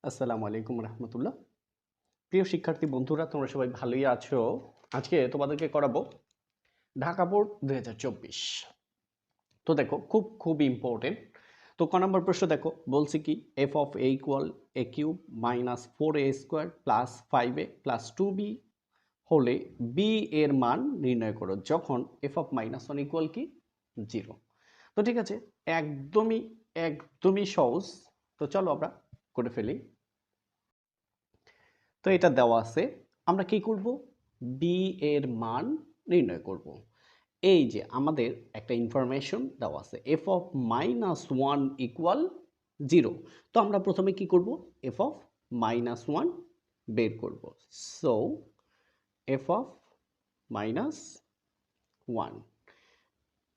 আসসালামু আলাইকুম রহমতুল্লাহ। প্রিয় শিক্ষার্থী বন্ধুরা, তোমরা সবাই ভালোই আছো। আজকে তোমাদেরকে করাবো ঢাকা বোর্ড 2024। তো দেখো, খুব ইম্পর্টেন্ট। তো ক নম্বর প্রশ্ন দেখো, বলছি কি F of A equal A cube minus 4a² plus 5a plus 2b হলে বি এর মান নির্ণয় করো যখন এফ অফ -1 ইকুয়াল কি 0। তো ঠিক আছে, একদমই একদমই সহজ। তো চলো আমরা করে ফেলি। তো এটা দেওয়া আছে, আমরা কি করব, বি এর মান নির্ণয় করব। এই যে আমাদের একটা ইনফরমেশন দেওয়া আছে এফ অফ -1 ইকুয়াল 0। তো আমরা প্রথমে কি করব, এফ অফ -1 বের করব। সো এফ অফ -1,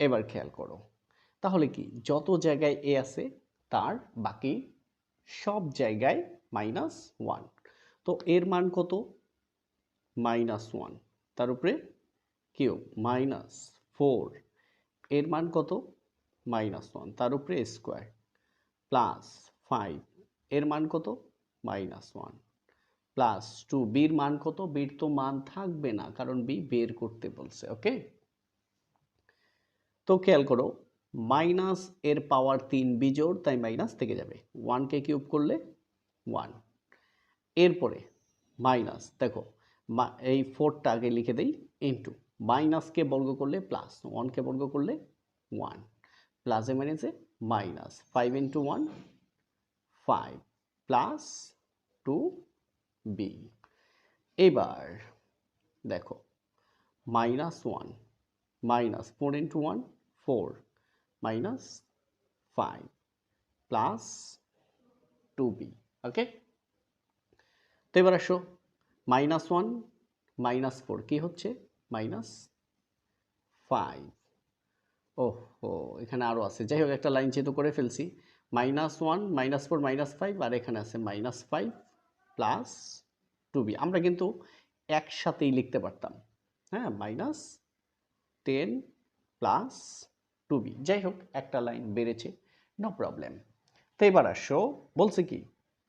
এবার খেয়াল করো, তাহলে কি যত জায়গায় এ আছে তার বাকি সব জায়গায় -1। তো এর মান কত, -1, তার উপরে কিউব -4, এর মান কত, -1, তার উপরে স্কোয়ার, প্লাস 5, এর মান কত, -1, প্লাস 2, বির মান কত, বির তো মান থাকবে না কারণ বি বের করতে বলছে। ওকে, তো খেয়াল করো, মাইনাস এর পাওয়ার 3 বিজোড়, তাই মাইনাস থেকে যাবে, 1 কে কিউব করলে 1, এরপরে মাইনাস, দেখো এই 4টা আগে লিখে দেই, ইন্টু মাইনাসকে বর্গ করলে প্লাস, 1কে বর্গ করলে 1, প্লাসে মাইনাসে মাইনাস, 5 ইন্টু 1 5 প্লাস 2b। এবার দেখো -1 minus 4 into 1 4 minus 5 plus 2b। ওকে, তো এবার আসো, -1 -4 কি হচ্ছে, -5। ওহো, এখানে আরও আছে, যাই হোক একটা লাইন যেহেতু করে ফেলছি, -1 -4 -5, আর এখানে আছে -5 প্লাস 2b। আমরা কিন্তু একসাথেই লিখতে পারতাম, হ্যাঁ, -10 প্লাস 2b। যাই হোক একটা লাইন বেড়েছে, নো প্রবলেম। তো এবার আসো, বলছে কি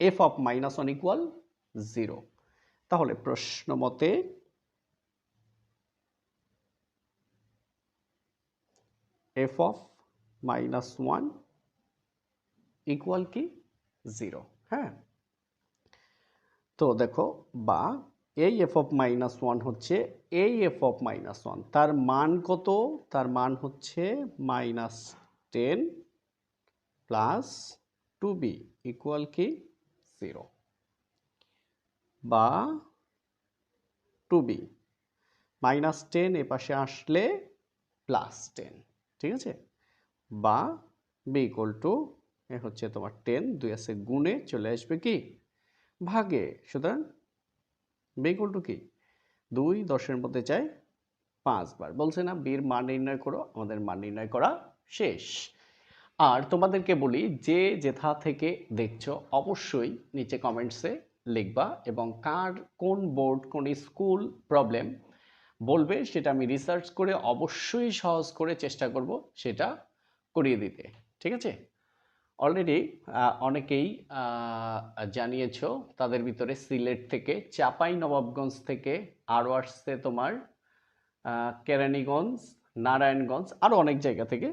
এফ অফ -1 ইকুয়াল 0। তাহলে প্রশ্ন মতে এফ অফ -1 ইকুয়াল কি 0। হ্যাঁ, তো দেখো, বা এই এফ অফ -1 হচ্ছে এই এফ অফ -1, তার মান কত, তার মান হচ্ছে -10 প্লাস 2b ইকুয়াল কি 0, বা 2b -10 এ পাশে আসলে +10, ঠিক আছে, বা b ইকুয়াল টু, এ হচ্ছে তোমার 10, 2 আছে গুণে চলে আসবে কি ভাগে, সুতরাং b ইকুয়াল টু কি 2, 10-এর মধ্যে চাই 5 বার। বলছে না বির মান নির্ণয় করো, আমাদের মান নির্ণয় করা শেষ। আর তোমাদেরকে বলি, যে যেথা থেকে দেখছো অবশ্যই নিচে কমেন্টসে লিখবা, এবং কার কোন বোর্ড কোন স্কুল প্রবলেম বলবে সেটা আমি রিসার্চ করে অবশ্যই সহজ করে চেষ্টা করব সেটা করিয়ে দিতে। ঠিক আছে, অলরেডি অনেকেই জানিয়েছো, তাদের ভিতরে সিলেট থেকে, চাঁপাই নবাবগঞ্জ থেকে, আরও আসছে তোমার কেরানীগঞ্জ, নারায়ণগঞ্জ, আরও অনেক জায়গা থেকে।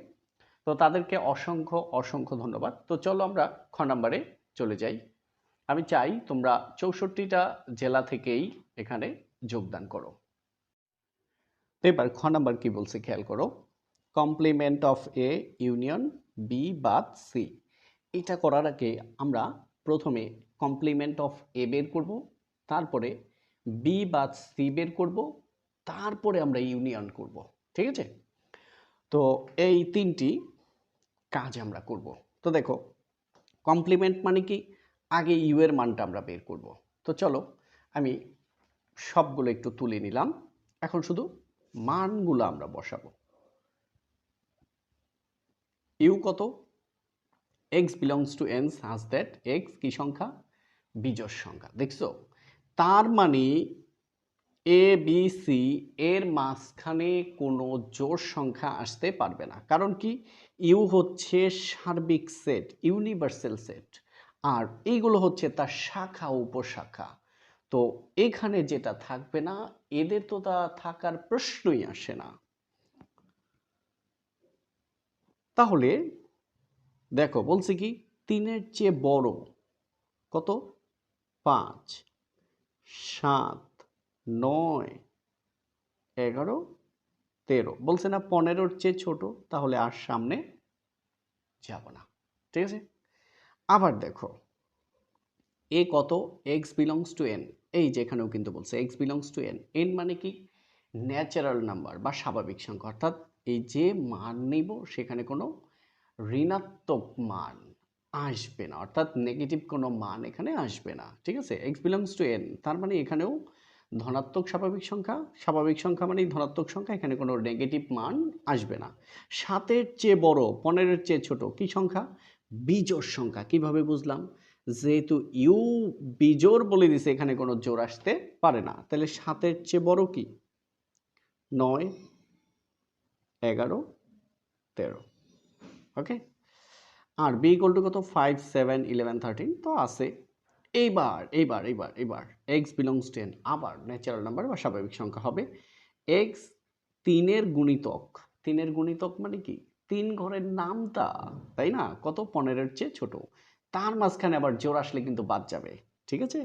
তো তাদেরকে অসংখ্য অসংখ্য ধন্যবাদ। তো চলো আমরা খ নাম্বারে চলে যাই। আমি চাই তোমরা 64টা জেলা থেকেই এখানে যোগদান করো। তো এবার খ নাম্বার কি বলছে খেয়াল করো, complement of A union B বাদ সি। এটা করার আগে আমরা প্রথমে কমপ্লিমেন্ট অফ এ বের করব, তারপরে বি বাদ সি বের করব, তারপরে আমরা ইউনিয়ন করব। ঠিক আছে, তো এই তিনটি কাজ আমরা করব। তো দেখো, কমপ্লিমেন্ট মানে কি, আগে ইউ এর মানটা আমরা বের করব। তো চলো আমি সবগুলো একটু তুলে নিলাম, এখন শুধু মানগুলো আমরা বসাবো। ইউ কত, x belongs to n such that x কি সংখ্যা, বিজোড় সংখ্যা। দেখছো, তার মানে এ বি সি এর মাঝখানে কোনো জোড় সংখ্যা আসতে পারবে না, কারণ কি ইউ হচ্ছে সার্বিক সেট, ইউনিভার্সাল সেট, আর এইগুলো হচ্ছে তার শাখা উপশাখা। তো এখানে যেটা থাকবে না, এদের তো তা থাকার প্রশ্নই আসে না। তাহলে দেখো বলছে কি 3-এর চেয়ে বড় কত? 5, 7, 9, 11, 13। বলছে না 15-র চেয়ে ছোট, তাহলে আর সামনে যাব না। ঠিক আছে, আবার দেখো এ কত? x belongs to n। এই যে এখানেও কিন্তু বলছে x belongs to n। n মানে কি? ন্যাচারাল নাম্বার বা স্বাভাবিক সংখ্যা, অর্থাৎ এই যে মান নিব সেখানে কোনো ঋণাত্মক মান আসবে না, অর্থাৎ নেগেটিভ কোনো মান এখানে আসবে না। ঠিক আছে, x বিলংস টু n, তার মানে এখানেও ধনাত্মক স্বাভাবিক সংখ্যা, স্বাভাবিক সংখ্যা মানে ধনাত্মক সংখ্যা, এখানে কোনো নেগেটিভ মান আসবে না। 7-এর চেয়ে বড়, 15-এর চেয়ে ছোট কি সংখ্যা? বিজোড় সংখ্যা। কিভাবে বুঝলাম? যেহেতু ইউ বিজোড় বলে দিছে, এখানে কোনো জোড় আসতে পারে না, তাহলে 7-এর চেয়ে বড় কি? 9, 11, 13। ওকে, আর বি ইকুয়াল টু কত? 5, 7, 11, 13 তো আছে। এইবার এক্স বিলংস টু এন, আবার ন্যাচারাল নাম্বার বা স্বাভাবিক সংখ্যা হবে। এক্স 3-এর গুণিতক। 3-এর গুণিতক মানে কি? 3 ঘরের নামতা, তাই না? কত? 15-এর চেয়ে ছোট। তার মাঝখানে আবার জোর আসলে কিন্তু বাদ যাবে। ঠিক আছে,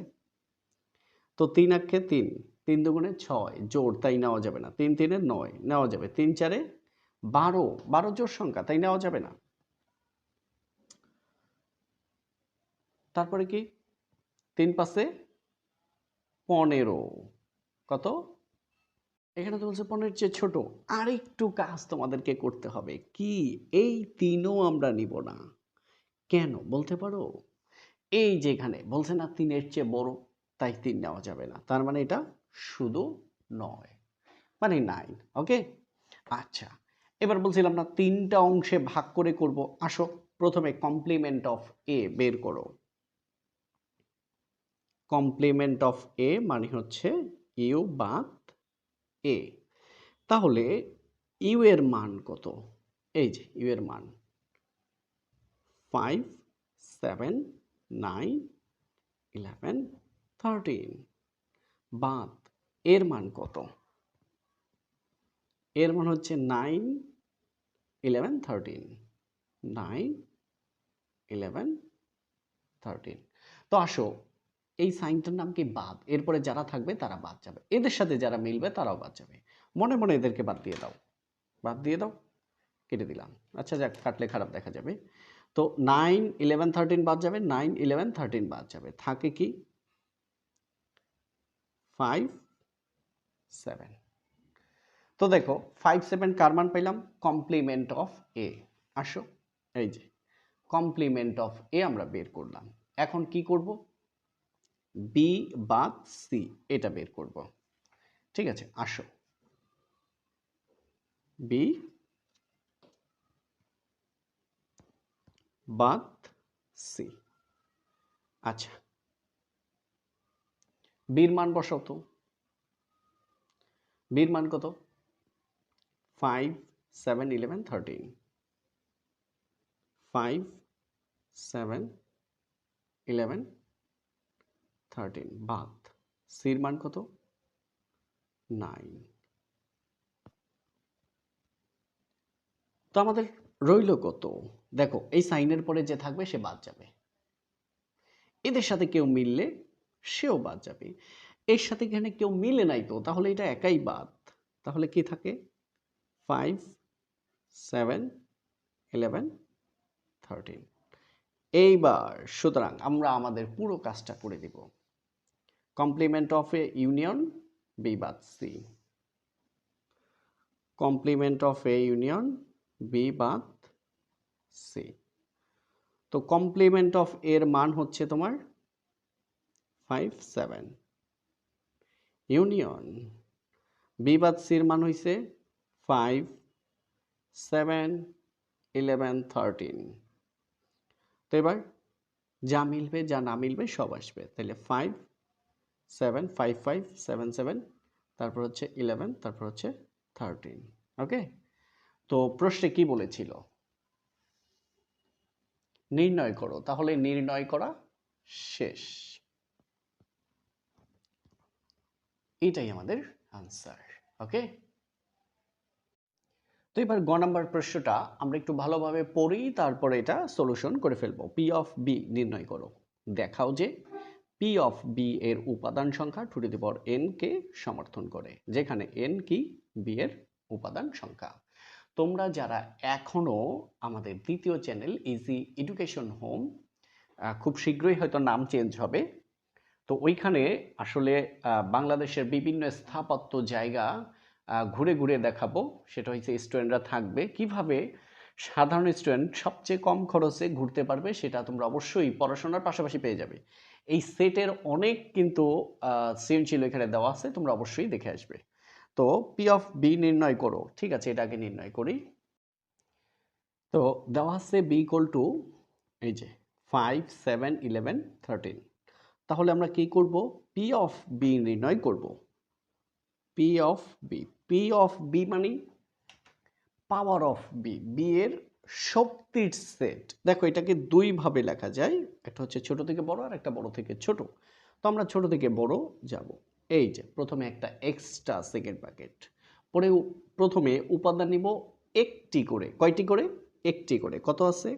তো 3 আক্ষে 3, 3 দুগুণে 6, জোড় তাই নেওয়া যাবে না। 3 3-এ 9 নেওয়া যাবে, 3 4-এ 12, 12 জোড় সংখ্যা তাই নেওয়া যাবে না। তারপরে কি? 3 5-এ 15, কত? এখানে তো বলছে 15-এর চেয়ে ছোট। আরেকটু কাজ তোমাদেরকে করতে হবে কি? এই 3ও আমরা নিব না। কেন বলতে পারো? এই যে এখানে বলছে না 3-এর চেয়ে বড়, তাই 3 নেওয়া যাবে না, তার মানে এটা শুধু 9, মানে 9। ওকে, আচ্ছা, এবার বলছিলাম না 3টা অংশে ভাগ করে করব। আসো প্রথমে কমপ্লিমেন্ট অফ এ বের করো। কমপ্লিমেন্ট অফ এ মানে হচ্ছে ইউ বাদ এ। তাহলে ইউ এর মান কত? এই যে ইউ এর মান 5, 7, 9, 11, 13 বাদ এর মান কত? এর মান হচ্ছে 9, 11, 13, 9, 11, 13। তো আসো এই সাইনটার নাম কি? বাদ। এরপরে যারা থাকবে তারা বাদ যাবে, এদের সাথে যারা মিলবে তারাও বাদ যাবে। মনে মনে এদেরকে বাদ দিয়ে দাও, বাদ দিয়ে দাও, কেটে দিলাম। আচ্ছা যাক, কাটলে খারাপ দেখা যাবে। তো 9, 11, 13 বাদ যাবে, 9, 11, 13 বাদ যাবে, থাকে কি? 5, 7। তো দেখো 5, 7 কার মান পাইলাম? কমপ্লিমেন্ট অফ এ। আসো এই যে কমপ্লিমেন্ট অফ এ আমরা বের করলাম। এখন কি করব? বি বাদ সি, এটা বের করব। ঠিক আছে, আসো বি বাদ সি। আচ্ছা, বির মান বসাও তো। বির মান কত? 5, 7, 11, 13। 5, 7, 11, 13 বাদ সির মান কত? 9। তো আমাদের রইল কত? দেখো এই সাইনের পরে যে থাকবে সে বাদ যাবে, এদের সাথে কেউ মিললে সেও বাদ যাবে। এর সাথে এখানে কেউ মিলে নাই, তো তাহলে এটা একাই বাদ। তাহলে কি থাকে? 5, 7, 11, 13। এইবার সুতরাং আমরা আমাদের পুরো কাজটা করে দিব। Complement of A union B বাদ C. Complement of A union B বাদ সি। তো কমপ্লিমেন্ট অফ এর মান হচ্ছে তোমার 5, 7। ইউনিয়ন বি বাদ সির মান হইছে 5, 7, 11, 13। তো এবার যা মিলবে যা না মিলবে সব আসবে, তাহলে 5, 7, 5, 5, 7, 7, তারপর হচ্ছে 11, তারপর হচ্ছে 13। ওকে, তো প্রশ্নে কি বলেছিল? নির্ণয় করো, তাহলে নির্ণয় করা শেষ। এটাই আমাদের আনসার। ওকে, তো এবার গ নাম্বার প্রশ্নটা আমরা একটু ভালোভাবে পড়ি, তারপরে এটা সলিউশন করে ফেলবো। পি অফ বি নির্ণয় করো। দেখাও যে পি অফ বি এর উপাদান সংখ্যা two to the power N কে সমর্থন করে, যেখানে এন কি বি এর উপাদান সংখ্যা। তোমরা যারা এখনো আমাদের দ্বিতীয় চ্যানেল ইজি এডুকেশন হোম, খুব শীঘ্রই হয়তো নাম চেঞ্জ হবে, তো ওইখানে আসলে বাংলাদেশের বিভিন্ন স্থাপত্য জায়গা ঘুরে ঘুরে দেখাবো। সেটা হচ্ছে স্টুডেন্টরা থাকবে কিভাবে সাধারণ স্টুডেন্ট সবচেয়ে কম খরচে ঘুরতে পারবে, সেটা তোমরা অবশ্যই পড়াশোনার পাশাপাশি পেয়ে যাবে। এই সেটের অনেক কিন্তু সৃজনশীল এখানে দেওয়া আছে, তোমরা অবশ্যই দেখে আসবে। তো পি অফ বি নির্ণয় করো। ঠিক আছে, এটা আগে নির্ণয় করি। তো দেওয়া আছে বি ইকুয়াল টু এই যে 5, 7, 11, 13। তাহলে আমরা কি করব? পি অফ বি নির্ণয় করব। P of B, P of B মানে পাওয়ার অফ বি, বি এর শক্তির সেট। দেখো এটাকে দুই ভাবে লেখা যায়, একটা হচ্ছে ছোট থেকে বড় আর একটা বড় থেকে ছোট। তো আমরা ছোট থেকে বড় যাব। এই যে প্রথমে একটা এক্সট্রা সেকেন্ড ব্র্যাকেট, পরে প্রথমে উপাদান নিব একটি করে। কয়টি করে? একটি করে। কত আছে?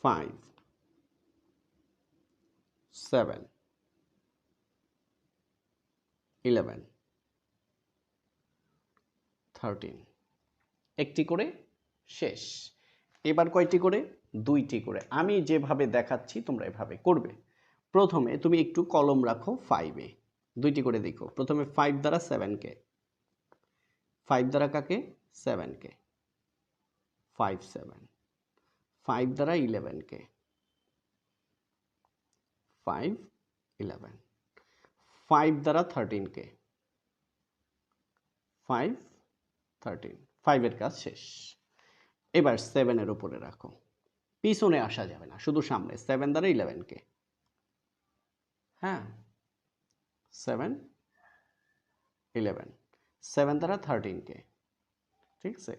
5, 7, 11, 13। একটি করে শেষ। এবার কয়টি করে? দুইটি করে। আমি যেভাবে দেখাচ্ছি তোমরা এভাবে করবে। প্রথমে তুমি একটু কলম রাখো 5-এ, দুইটি করে দেখো। প্রথমে 5 দ্বারা 7কে, 5 দ্বারা কাকে? 7কে, 5, 7, 5 দ্বারা 11কে, 5, 11, 5 দ্বারা 13কে, 5, 13। 5 এর কাজ শেষ। এবার 7 এর উপরে রাখো, পিছনে আসা যাবে না, শুধু সামনে। 7 দ্বারা 11কে, হ্যাঁ, 7, 11, 7 দ্বারা 13কে, ঠিক আছে,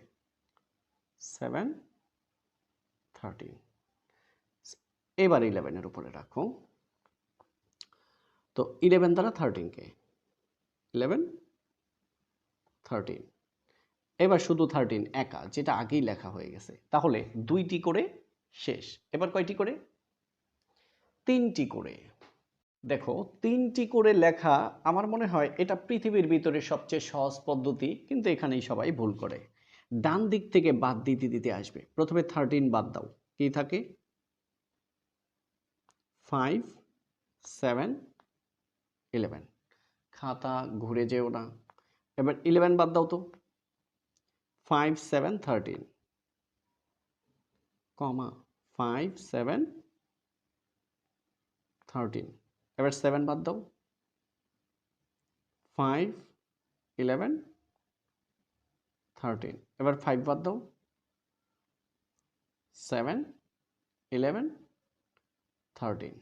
7, 13। এবার 11 এর উপরে রাখো। তো 11 দ্বারা 13কে, 11, 13। এবার শুধু 13 একা, যেটা আগেই লেখা হয়ে গেছে। তাহলে দুইটি করে শেষ। এবার কয়টি করে? তিনটি করে। দেখো তিনটি করে লেখা আমার মনে হয় এটা পৃথিবীর ভিতরে সবচেয়ে সহজ পদ্ধতি, কিন্তু এখানেই সবাই ভুল করে। ডান দিক থেকে বাদ দিতে দিতে আসবে। প্রথমে 13 বাদ দাও, কি থাকে? 5, 7, 11। খাতা ঘুরে যেও না। এবার 11 বাদ দাও তো। 5, 7, 13, কমা 5, 7, 13। এবার 7 বাদ দাও। 5, 11, 13। এবার 5 বাদ দাও। 7, 11, 13।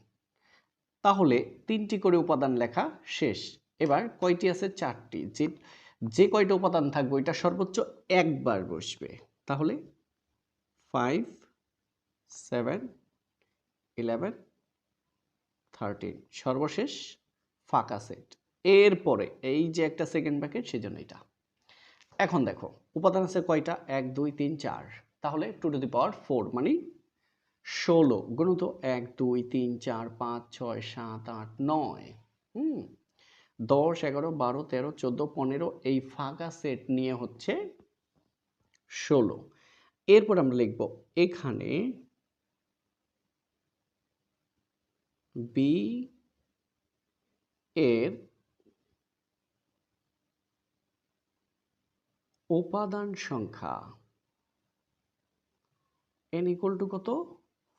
তাহলে তিনটি করে উপাদান লেখা শেষ। এবার কয়টি আছে? চারটি। যে কয়টা উপাদান থাকবে এটা সর্বোচ্চ একবার বসবে। তাহলে 5, 7, 11, 13 সর্বশেষ ফাঁকা সেট। এরপরে এই যে একটা সেকেন্ড ব্র্যাকেট, সেজন্য এটা। এখন দেখো উপাদান আছে কয়টা? 1, 2, 3, 4। তাহলে টু টু দি পাওয়ার 4 মানে 16 গুণিত 1, 2, 3, 4, 5, 6, 7, 8, 9, 10, 11, 12, 13, 14, 15 এই ফাঁকা সেট নিয়ে হচ্ছে 16। এরপর আমরা লিখব এখানে বি এর উপাদান সংখ্যা n ইকুয়াল টু কত?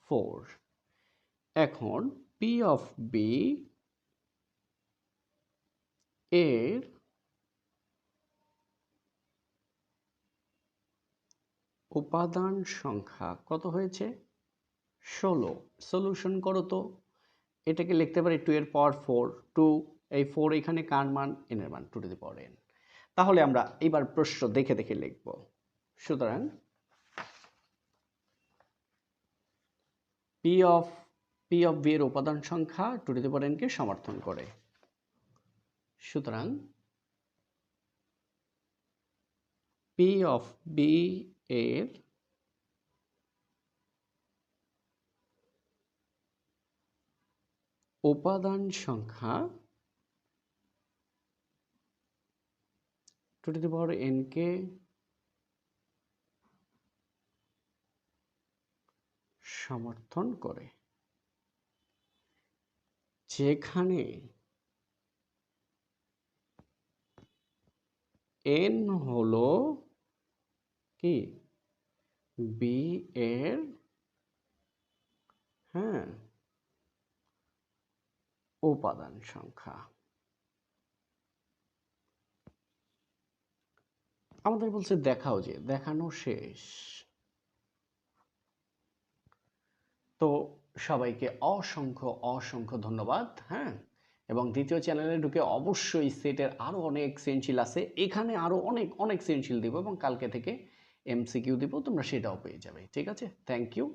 4। এখন পি অফ বি এর উপাদান সংখ্যা কত হয়েছে? 16। সলিউশন করো তো। এটাকে লিখতে পারি 2 এর পাওয়ার 4, 2, এই 4 এখানে কার মান? n এর মান, 2 টু দি পাওয়ার n। তাহলে আমরা এবার প্রশ্ন দেখে দেখে লিখব। সুতরাং P of P of B এর উপাদান সংখ্যা two to the power N কে সমর্থন করে। সুতরাং পি অফ বি এর উপাদান সংখ্যা two to the power N কে সমর্থন করে, যেখানে এন হলো কি বি এর উপাদান সংখ্যা। আমাদের বলছে দেখাও, যে দেখানো শেষ। তো সবাইকে অসংখ্য অসংখ্য ধন্যবাদ। এবং দ্বিতীয় চ্যানেলে ঢুকে অবশ্যই সেটের আরও অনেক সৃজনশীল আছে, এখানে আরও অনেক অনেক সৃজনশীল দিব এবং কালকে থেকে এমসিকিউ দিব, তোমরা সেটাও পেয়ে যাবে। ঠিক আছে, থ্যাংক ইউ।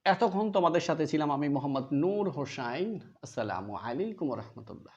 এতক্ষণ তোমাদের সাথে ছিলাম আমি মোহাম্মদ নূর হোসাইন। আসসালামু আলাইকুম রহমতুল্লাহ।